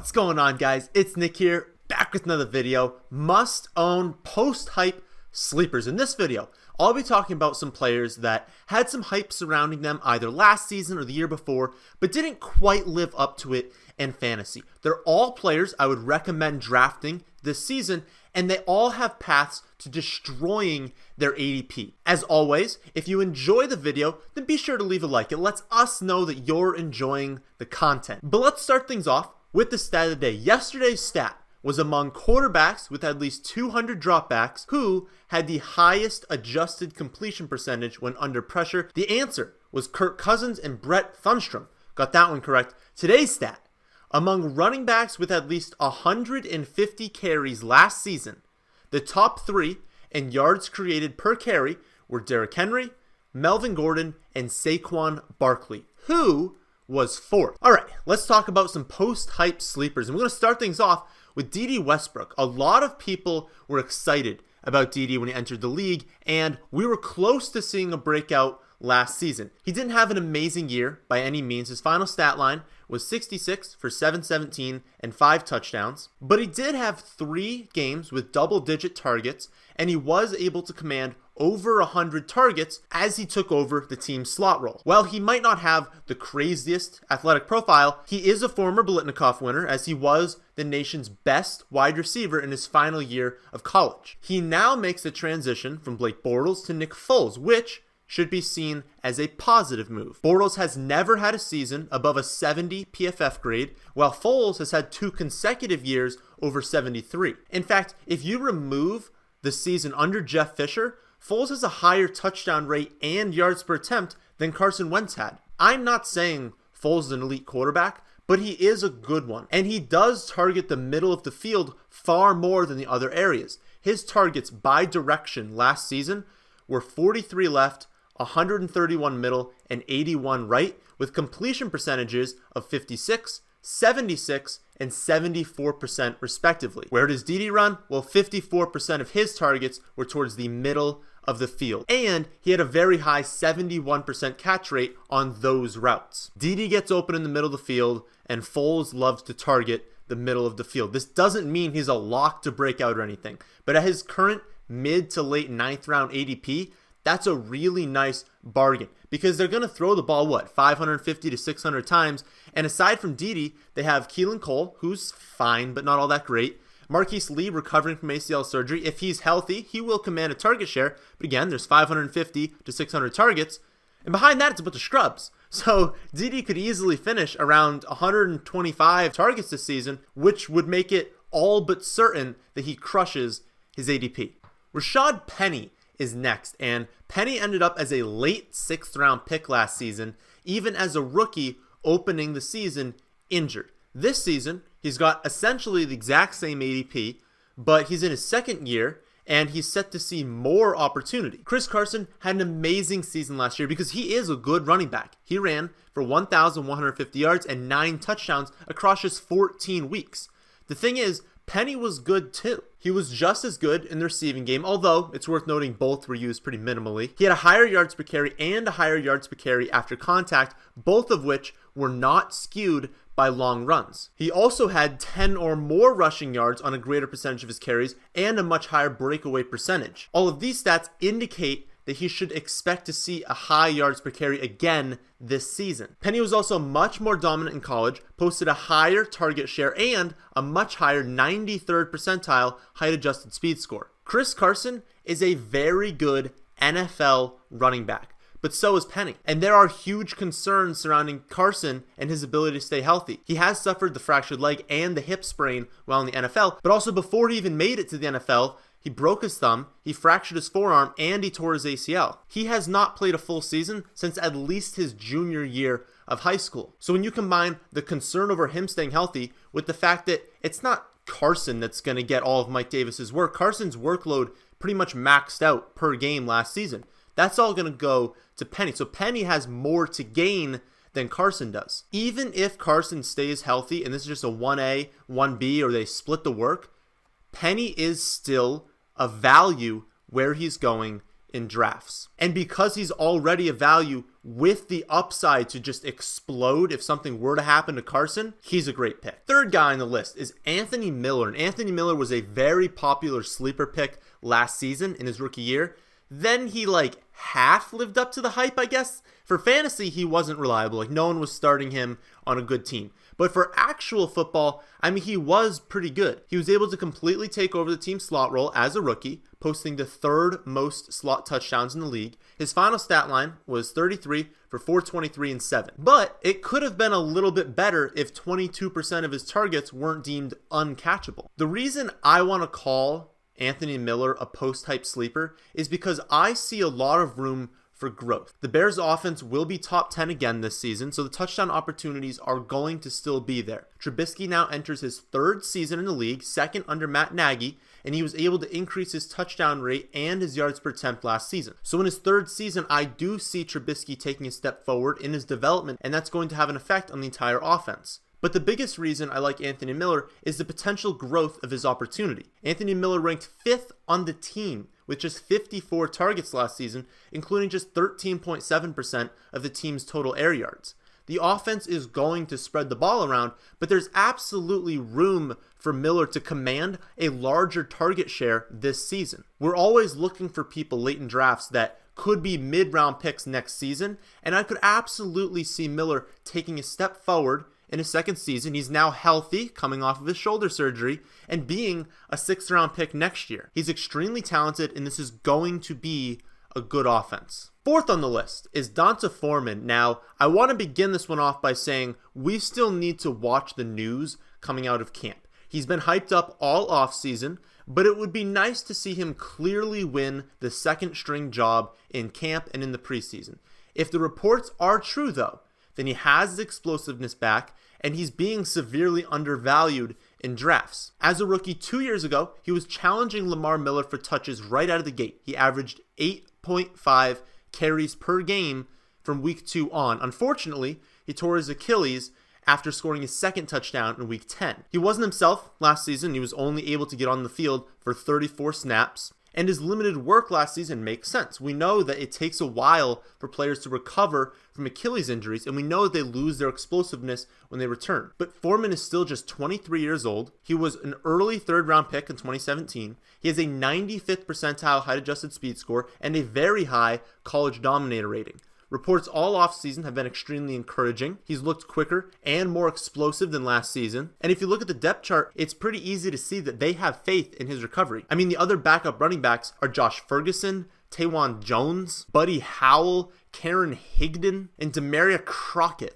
What's going on, guys? It's Nick here, back with another video. Must own post-hype sleepers. In this video, I'll be talking about some players that had some hype surrounding them either last season or the year before, but didn't quite live up to it in fantasy. They're all players I would recommend drafting this season, and they all have paths to destroying their ADP. As always, if you enjoy the video, then be sure to leave a like. It lets us know that you're enjoying the content. But let's start things off with the stat of the day. Yesterday's stat was among quarterbacks with at least 200 dropbacks who had the highest adjusted completion percentage when under pressure. The answer was Kirk Cousins and Brett Thunstrom. Got that one correct. Today's stat: among running backs with at least 150 carries last season, the top three in yards created per carry were Derrick Henry, Melvin Gordon, and Saquon Barkley. Who was fourth? All right, let's talk about some post-hype sleepers. And we're going to start things off with DD Westbrook. A lot of people were excited about DD when he entered the league, and we were close to seeing a breakout last season. He didn't have an amazing year by any means. His final stat line was 66 for 717 and 5 touchdowns, but he did have 3 games with double-digit targets, and he was able to command over 100 targets as he took over the team's slot role. While he might not have the craziest athletic profile, he is a former Biletnikoff winner, as he was the nation's best wide receiver in his final year of college. He now makes the transition from Blake Bortles to Nick Foles, which should be seen as a positive move. Bortles has never had a season above a 70 PFF grade, while Foles has had 2 consecutive years over 73. In fact, if you remove the season under Jeff Fisher, Foles has a higher touchdown rate and yards per attempt than Carson Wentz had. I'm not saying Foles is an elite quarterback, but he is a good one, and he does target the middle of the field far more than the other areas. His targets by direction last season were 43 left, 131 middle, and 81 right, with completion percentages of 56, 76, and 74% respectively. Where does DD run? Well, 54% of his targets were towards the middle of the field, and he had a very high 71% catch rate on those routes. DD gets open in the middle of the field, and Foles loves to target the middle of the field. This doesn't mean he's a lock to break out or anything, but at his current mid to late 9th round ADP, that's a really nice bargain because they're going to throw the ball, 550 to 600 times. And aside from DD, they have Keelan Cole, who's fine but not all that great. Marquise Lee recovering from ACL surgery. If he's healthy, he will command a target share. But again, there's 550 to 600 targets. And behind that, it's a bunch of scrubs. So DD could easily finish around 125 targets this season, which would make it all but certain that he crushes his ADP. Rashad Penny is next, and Penny ended up as a late 6th round pick last season, even as a rookie opening the season injured. This season, he's got essentially the exact same ADP, but he's in his 2nd year, and he's set to see more opportunity. Chris Carson had an amazing season last year because he is a good running back. He ran for 1,150 yards and 9 touchdowns across just 14 weeks. The thing is, Penny was good too. He was just as good in the receiving game, although it's worth noting both were used pretty minimally. He had a higher yards per carry and a higher yards per carry after contact, both of which were not skewed by long runs. He also had 10 or more rushing yards on a greater percentage of his carries and a much higher breakaway percentage. All of these stats indicate that he should expect to see a high yards per carry again this season. Penny was also much more dominant in college, posted a higher target share and a much higher 93rd percentile height adjusted speed score. Chris Carson is a very good NFL running back, but so is Penny. And there are huge concerns surrounding Carson and his ability to stay healthy. He has suffered the fractured leg and the hip sprain while in the NFL, but also before he even made it to the NFL, he broke his thumb, he fractured his forearm, and he tore his ACL. He has not played a full season since at least his junior year of high school. So when you combine the concern over him staying healthy with the fact that it's not Carson that's going to get all of Mike Davis's work, Carson's workload pretty much maxed out per game last season. That's all going to go to Penny. So Penny has more to gain than Carson does. Even if Carson stays healthy, and this is just a 1A, 1B, or they split the work, Penny is still a value where he's going in drafts. And because he's already a value with the upside to just explode if something were to happen to Carson, he's a great pick. Third guy on the list is Anthony Miller. And Anthony Miller was a very popular sleeper pick last season in his rookie year. Then he half lived up to the hype, I guess. For fantasy, he wasn't reliable. No one was starting him on a good team. But for actual football, he was pretty good. He was able to completely take over the team slot role as a rookie, posting the third most slot touchdowns in the league. His final stat line was 33 for 423 and 7. But it could have been a little bit better if 22% of his targets weren't deemed uncatchable. The reason I want to call Anthony Miller a post-hype sleeper is because I see a lot of room for growth. The Bears offense will be top 10 again this season, so the touchdown opportunities are going to still be there. Trubisky now enters his third season in the league, second under Matt Nagy, and he was able to increase his touchdown rate and his yards per attempt last season. So in his third season, I do see Trubisky taking a step forward in his development, and that's going to have an effect on the entire offense. But the biggest reason I like Anthony Miller is the potential growth of his opportunity. Anthony Miller ranked 5th on the team with just 54 targets last season, including just 13.7% of the team's total air yards. The offense is going to spread the ball around, but there's absolutely room for Miller to command a larger target share this season. We're always looking for people late in drafts that could be mid-round picks next season, and I could absolutely see Miller taking a step forward in his second season. He's now healthy, coming off of his shoulder surgery, and being a 6th-round pick next year. He's extremely talented, and this is going to be a good offense. Fourth on the list is DAndre Foreman. Now, I want to begin this one off by saying we still need to watch the news coming out of camp. He's been hyped up all offseason, but it would be nice to see him clearly win the second-string job in camp and in the preseason. If the reports are true, though, then he has his explosiveness back, and he's being severely undervalued in drafts. As a rookie 2 years ago, he was challenging Lamar Miller for touches right out of the gate. He averaged 8.5 carries per game from week 2 on. Unfortunately, he tore his Achilles after scoring his second touchdown in week 10. He wasn't himself last season. He was only able to get on the field for 34 snaps. And his limited work last season makes sense. We know that it takes a while for players to recover from Achilles injuries, and we know that they lose their explosiveness when they return. But Foreman is still just 23 years old. He was an early 3rd-round pick in 2017. He has a 95th percentile height-adjusted speed score and a very high college dominator rating. Reports all offseason have been extremely encouraging. He's looked quicker and more explosive than last season. And if you look at the depth chart, it's pretty easy to see that they have faith in his recovery. The other backup running backs are Josh Ferguson, Tawan Jones, Buddy Howell, Karen Higdon, and Demaria Crockett.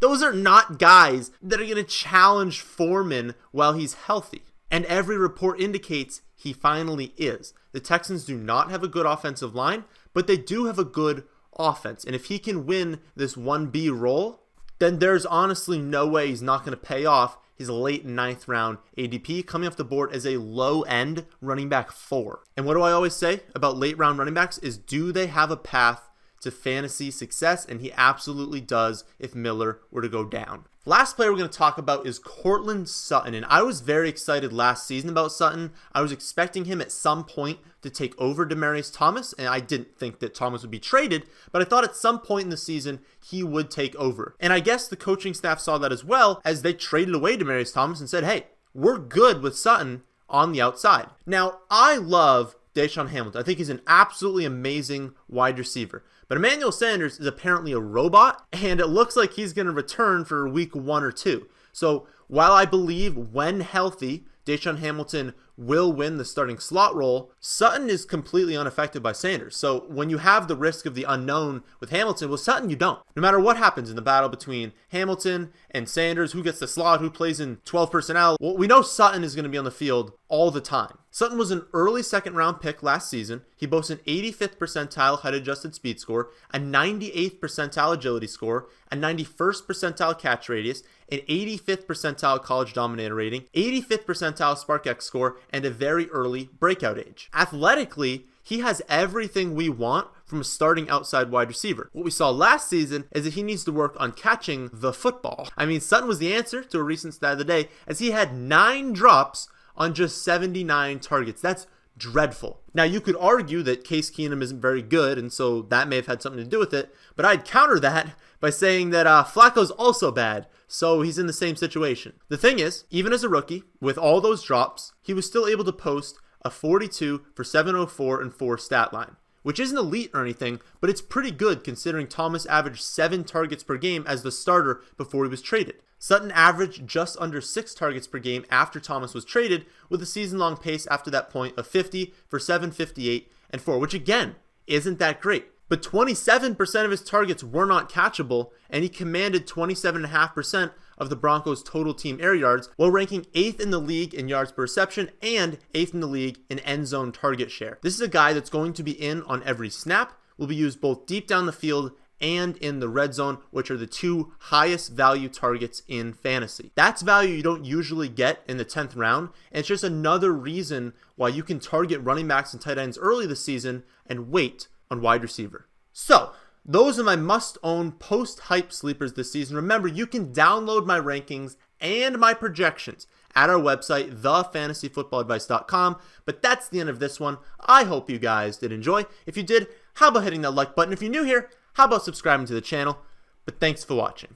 Those are not guys that are going to challenge Foreman while he's healthy. And every report indicates he finally is. The Texans do not have a good offensive line, but they do have a good offense. And if he can win this 1B role, then there's honestly no way he's not going to pay off his late 9th round ADP, coming off the board as a low-end running back 4. And what do I always say about late round running backs is, do they have a path to fantasy success? And he absolutely does if Miller were to go down. Last player we're going to talk about is Courtland Sutton, and I was very excited last season about Sutton. I was expecting him at some point to take over Demaryius Thomas, and I didn't think that Thomas would be traded, but I thought at some point in the season he would take over. And I guess the coaching staff saw that as well, as they traded away Demaryius Thomas and said, hey, we're good with Sutton on the outside. Now, I love Deshaun Hamilton. I think he's an absolutely amazing wide receiver. But Emmanuel Sanders is apparently a robot, and it looks like he's going to return for week 1 or 2. So while I believe when healthy, Deshaun Hamilton will win the starting slot role, Sutton is completely unaffected by Sanders. So when you have the risk of the unknown with Hamilton, with Sutton, you don't. No matter what happens in the battle between Hamilton and Sanders, who gets the slot, who plays in 12 personnel, well, we know Sutton is going to be on the field all the time. Sutton was an early 2nd-round pick last season. He boasts an 85th percentile height-adjusted speed score, a 98th percentile agility score, a 91st percentile catch radius, an 85th percentile college dominator rating, 85th percentile SparkX score, and a very early breakout age. Athletically, he has everything we want from a starting outside wide receiver. What we saw last season is that he needs to work on catching the football. Sutton was the answer to a recent stat of the day, as he had 9 drops on just 79 targets. That's dreadful. Now, you could argue that Case Keenum isn't very good, and so that may have had something to do with it, but I'd counter that by saying that Flacco's also bad, so he's in the same situation. The thing is, even as a rookie, with all those drops, he was still able to post a 42 for 704 and 4 stat line, which isn't elite or anything, but it's pretty good considering Thomas averaged 7 targets per game as the starter before he was traded. Sutton averaged just under 6 targets per game after Thomas was traded, with a season-long pace after that point of 50 for 758 and 4, which again, isn't that great. But 27% of his targets were not catchable, and he commanded 27.5% of the Broncos' total team air yards, while ranking 8th in the league in yards per reception and 8th in the league in end zone target share. This is a guy that's going to be in on every snap, will be used both deep down the field and in the red zone, which are the 2 highest value targets in fantasy. That's value you don't usually get in the 10th round, and it's just another reason why you can target running backs and tight ends early this season and wait on wide receiver. So, those are my must-own post-hype sleepers this season. Remember, you can download my rankings and my projections at our website, thefantasyfootballadvice.com. But that's the end of this one. I hope you guys did enjoy. If you did, how about hitting that like button? If you're new here, how about subscribing to the channel? But thanks for watching.